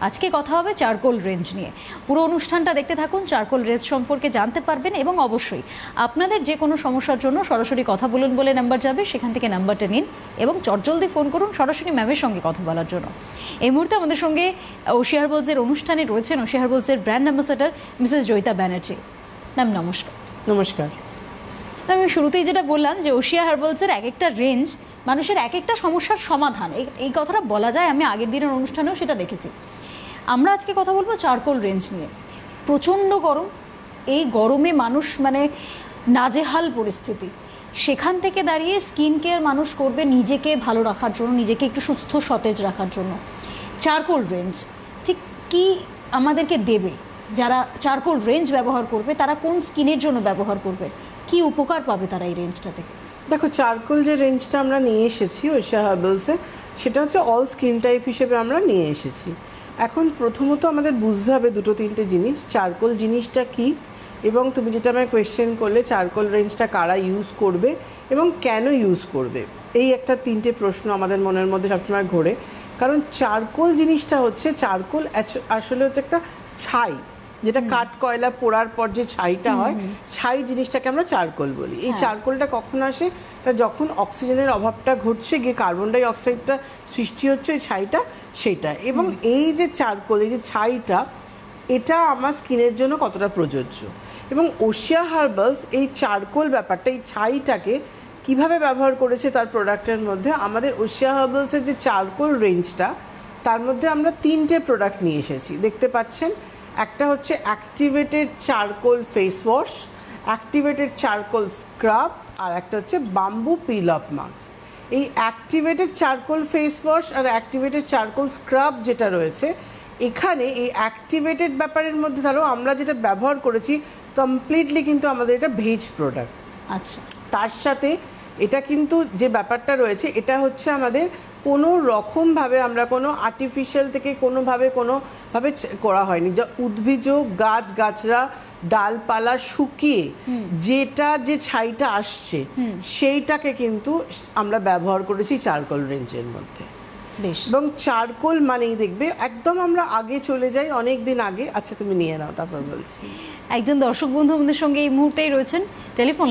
আজকে কথা হবে চারকোল রেঞ্জ নিয়ে। পুরো অনুষ্ঠানটা দেখতে থাকুন, চারকোল রেঞ্জ সম্পর্কে জানতে পারবেন এবং অবশ্যই আপনাদের যে কোনো সমস্যার জন্য সরাসরি কথা বলুন বলে নাম্বার যাবে, সেখান থেকে নাম্বারটা নিন এবং চটজলদি ফোন করুন সরাসরি ম্যামের সঙ্গে কথা বলার জন্য। এই মুহূর্তে আমাদের সঙ্গে ওশিয়া হার্বালসের অনুষ্ঠানে রয়েছেন ওশিয়া হার্বালসের brand ambassador Mrs Joyita Banerjee. Ma'am নমস্কার। নমস্কার। আমি শুরুতেই যেটা বললাম যে ওশিয়া হার্বালসের এক একটা রেঞ্জ মানুষের এক একটা সমস্যার সমাধান, এই কথাটা বলা যায়। আমি আগের দিনের অনুষ্ঠানেও সেটা দেখেছি। আমরা আজকে কথা বলবো চারকোল রেঞ্জ নিয়ে। প্রচণ্ড গরম, এই গরমে মানুষ মানে নাজেহাল পরিস্থিতি। সেখান থেকে দাঁড়িয়ে স্কিন কেয়ার মানুষ করবে নিজেকে ভালো রাখার জন্য, নিজেকে একটু সুস্থ সতেজ রাখার জন্য। চারকোল রেঞ্জ ঠিক কি আমাদেরকে দেবে? যারা চারকোল রেঞ্জ ব্যবহার করবে তারা কোন স্কিনের জন্য ব্যবহার করবে, কি উপকার পাবে তারা এই রেঞ্জটা থেকে? দেখো, চারকোল যে রেঞ্জটা আমরা নিয়ে এসেছি ওশিয়া হার্বালসে, সেটা হচ্ছে অল স্কিন টাইপ হিসেবে আমরা নিয়ে এসেছি। এখন প্রথমত আমাদের বুঝতে হবে দুটো তিনটে জিনিস, চারকোল জিনিসটা কি, এবং তুমি যেটা আমায় কোয়েশ্চেন করলে চারকোল রেঞ্জটা কারা ইউজ করবে এবং কেন ইউজ করবে, এই একটা তিনটে প্রশ্ন আমাদের মনের মধ্যে সবসময় ঘোরে। কারণ চারকোল জিনিসটা হচ্ছে, চারকোল আসলে হচ্ছে একটা ছাই, যেটা কাঠ কয়লা পোড়ার পর যে ছাইটা হয়, ছাই জিনিসটাকে আমরা চারকোল বলি। এই চারকোলটা কখন আসে? তা যখন অক্সিজেনের অভাবটা ঘটছে, গিয়ে কার্বন ডাই অক্সাইডটা সৃষ্টি হচ্ছে ওই ছাইটা, সেইটা। এবং এই যে চারকোল, এই যে ছাইটা, এটা আমার স্কিনের জন্য কতটা প্রযোজ্য, এবং ওশিয়া হার্বালস এই চারকোল ব্যাপারটা, এই ছাইটাকে কিভাবে ব্যবহার করেছে তার প্রোডাক্টের মধ্যে। আমাদের ওশিয়া হার্বালসের যে চারকোল রেঞ্জটা, তার মধ্যে আমরা তিনটে প্রোডাক্ট নিয়ে এসেছি, দেখতে পাচ্ছেন। একটা হচ্ছে activated charcoal face wash, activated charcoal scrub, আর একটা হচ্ছে বাম্বু পিল অফ মাস্ক। এই অ্যাক্টিভেটেড চারকোল ফেস ওয়াশ আর অ্যাক্টিভেটেড চারকোল স্ক্রাব যেটা রয়েছে, এখানে এই অ্যাক্টিভেটেড ব্যাপারের মধ্যে ধরো আমরা যেটা ব্যবহার করেছি কমপ্লিটলি কিন্তু আমাদের এটা ভেজ প্রোডাক্ট। আচ্ছা, তার সাথে এটা কিন্তু যে ব্যাপারটা রয়েছে, এটা হচ্ছে আমাদের কোনো রকমভাবে আমরা কোনো আর্টিফিশিয়াল থেকে কোনোভাবে করা হয়নি। যা উদ্ভিজ গাছগাছরা ডালপালা শুকিয়ে যেটা যে ছাইটা আসছে, সেইটাকে কিন্তু আমরা ব্যবহার করেছি চারকোল রেঞ্জের মধ্যে। এবং চারকোল মানেই দেখবে একদম আমরা আগে চলে যাই, অনেক দিন আগে। আচ্ছা, তুমি নিয়ে নাও, তারপর বলছি। একজন দর্শক বন্ধু আমাদের সঙ্গে এই মুহূর্তেই রয়েছেন টেলিফোন